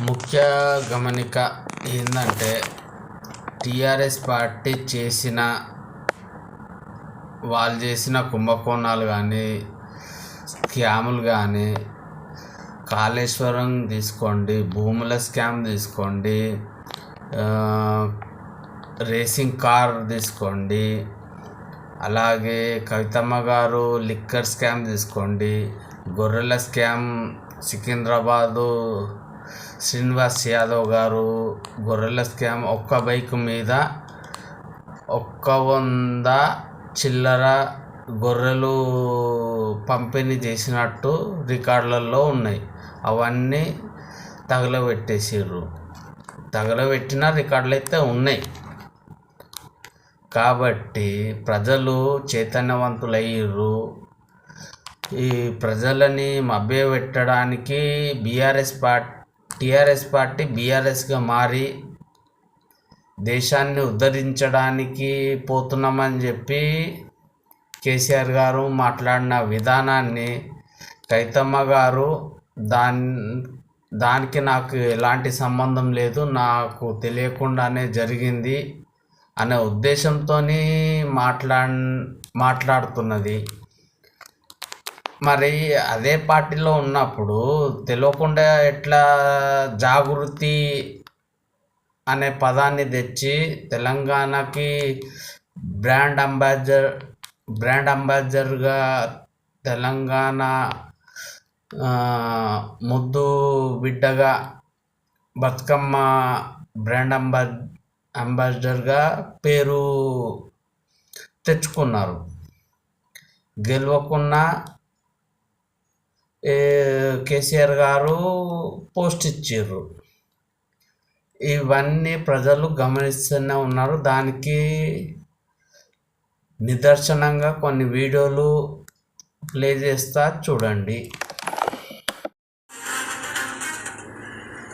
ముఖ్య గమనిక ఏంటంటే టీఆర్ఎస్ పార్టీ వాళ్ళు చేసిన కుంభకోణాలు కానీ స్కాములు కానీ కాళేశ్వరం తీసుకోండి, భూముల స్కామ్ తీసుకోండి, రేసింగ్ కార్ తీసుకోండి, అలాగే కవితమ్మ గారు లిక్కర్ స్కామ్ తీసుకోండి, గొర్రెల స్కామ్ సికింద్రాబాదు శ్రీనివాస్ యాదవ్ గారు గొర్రెల స్కామ్ ఒక్క బైక్ మీద 100 చిల్లర గొర్రెలు పంపిణీ చేసినట్టు రికార్డులలో ఉన్నాయి. అవన్నీ తగలబెట్టిన రికార్డులు అయితే ఉన్నాయి. కాబట్టి ప్రజలు చైతన్యవంతులయ్యారు. ఈ ప్రజలని మభ్యపెట్టడానికి టీఆర్ఎస్ పార్టీ బీఆర్ఎస్గా మారి దేశాన్ని ఉద్ధరించడానికి పోతున్నామని చెప్పి కేసీఆర్ గారు మాట్లాడిన విధానాన్ని కవితమ్మ గారు దానికి నాకు ఎలాంటి సంబంధం లేదు, నాకు తెలియకుండానే జరిగింది అనే ఉద్దేశంతో మాట్లాడుతున్నది. మరి అదే పార్టీలో ఉన్నప్పుడు తెలియకుండా ఎట్లా జాగృతి అనే పదాన్ని తెచ్చి తెలంగాణకి బ్రాండ్ అంబాసిడర్గా తెలంగాణ ముద్దు బిడ్డగా బతుకమ్మ బ్రాండ్ అంబాసిడర్గా పేరు తెచ్చుకున్నారు. గెలవకున్న కేసీఆర్ గారు పోస్ట్ ఇచ్చారు. ఇవన్నీ ప్రజలు గమనిస్తూనే ఉన్నారు. దానికి నిదర్శనంగా కొన్ని వీడియోలు ప్లే చేస్తా, చూడండి.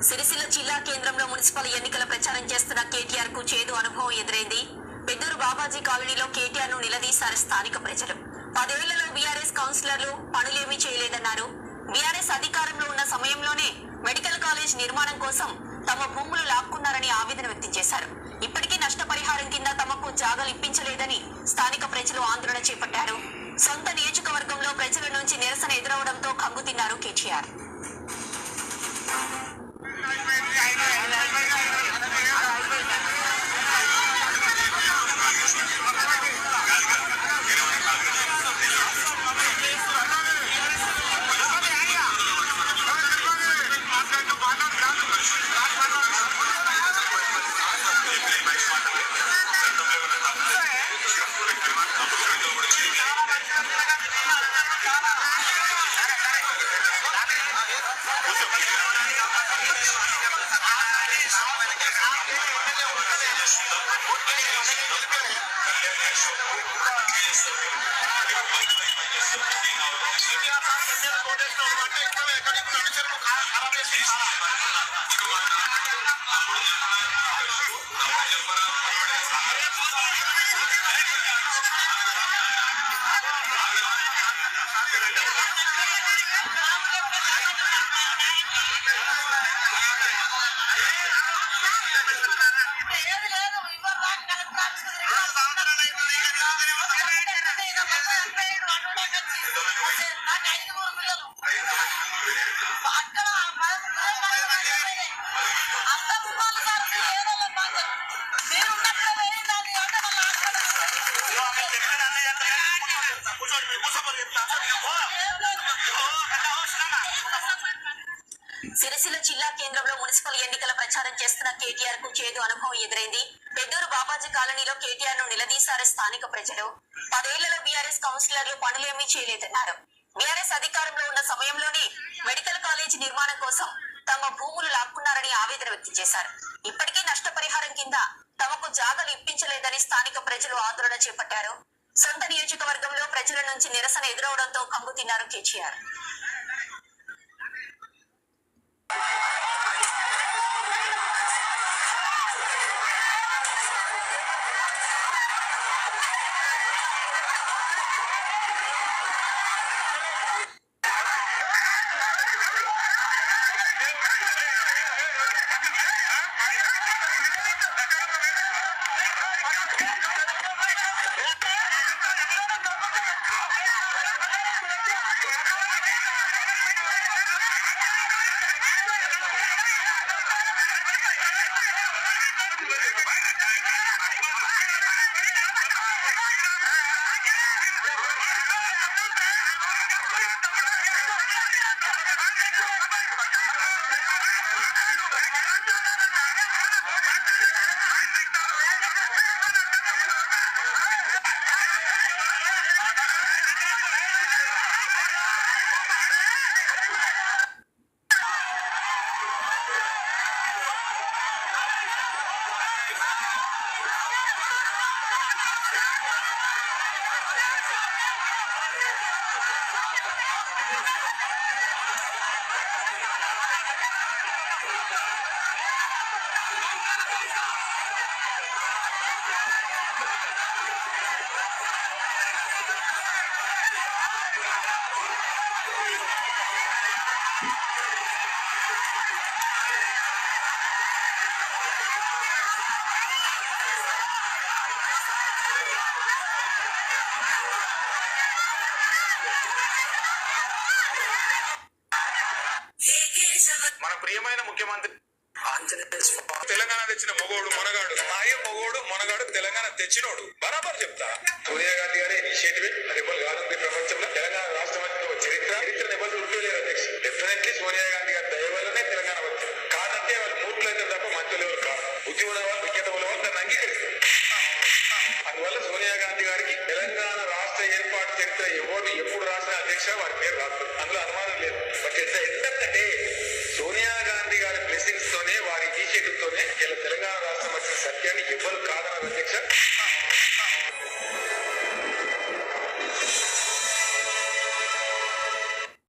సిరిసిల్ల జిల్లా కేంద్రంలో మున్సిపల్ ఎన్నికల ప్రచారం చేస్తున్న కేటీఆర్ కు చేదు అనుభవం ఎదురైంది. పెద్దూరు బాబాజీ కాలనీలో కేటీఆర్ ను నిలదీశారు స్థానిక ప్రజలు. 10 ఏళ్లలో బీఆర్ఎస్ కౌన్సిలర్లు పనులేమీ చేయలేదన్నారు. బీఆర్ఎస్ అధికారంలో ఉన్న సమయంలోనే మెడికల్ కాలేజ్ నిర్మాణం కోసం తమ భూములు లాక్కున్నారని ఆవేదన వ్యక్తం చేశారు. ఇప్పటికీ నష్టపరిహారం కింద తమకు జాగాలు ఇప్పించలేదని స్థానిక ప్రజలు ఆందోళన చేపట్టారు. సొంత నియోజకవర్గంలో ప్రజల నుంచి నిరసన ఎదురవడంతో కంగుతిన్నారు కేటీఆర్. సిరిసిల్ల జిల్లా కేంద్రంలో మున్సిపల్ ఎన్నికల ప్రచారం చేస్తున్న కేటీఆర్ కు చేదు అనుభవం ఎదురైంది. పెద్దూరు బాబాజీ కాలనీలో కేటీఆర్ ను నిలదీశారు స్థానిక ప్రజలు. 10 ఏళ్లలో బీఆర్ఎస్ కౌన్సిలర్లు పనులేమీ చేయలేదన్నారు. బీఆర్ఎస్ అధికారంలో ఉన్న సమయంలోనే మెడికల్ కాలేజీ నిర్మాణం కోసం తమ భూములు లాక్కున్నారని ఆవేదన వ్యక్తం చేశారు. ఇప్పటికీ నష్టపరిహారం కింద తమకు జాగాలు ఇప్పించలేదని స్థానిక ప్రజలు ఆందోళన చేపట్టారు. సొంత నియోజకవర్గంలో ప్రజల నుంచి నిరసన ఎదురవడంతో కంగుతిన్నారు కేటీఆర్. మన ప్రియమైన ముఖ్యమంత్రి తెలంగాణ తెచ్చిన మొగోడు మొనగాడు మాయ మొగోడు మొనగాడు తెలంగాణ తెచ్చినోడు బరాబర్ చెప్తా. సోనియా గాంధీ గారి ఇనిషియేటివ్ రెబల్ కానుంది ప్రపంచంలో. తెలంగాణ రాష్ట్రం అంటే ఒక చరిత్ర ఎవరు ఉంటలేరు అధ్యక్ష. డెఫినెట్లీ సోనియా గాంధీ గారి దయ వల్లనే తెలంగాణ వచ్చింది. కాదంటే వాళ్ళు మూర్ఖులు అయితే తప్ప మంచులు ఎవరు కాదు. బుద్ధి ఉన్న వాళ్ళు విజ్ఞత ఉన్న వాళ్ళు దాన్ని అంగీకరిస్తారు. అందువల్ల సోనియా గాంధీ గారికి తెలంగాణ రాష్ట్ర ఏర్పాటు చరిత్ర ఎవరు ఎప్పుడు రాసిన అధ్యక్ష వారి పేరు రాదు, అందులో అనుమానం లేదు. బట్ ఏంటంటే సోనియా గాంధీ గారి బ్లెస్సింగ్స్ తోనే వారి ఇనిషియేటివ్ తోనే ఇలా తెలంగాణ రాష్ట్రం వచ్చిన సత్యాన్ని ఎవరు కాదన్నారు అధ్యక్ష.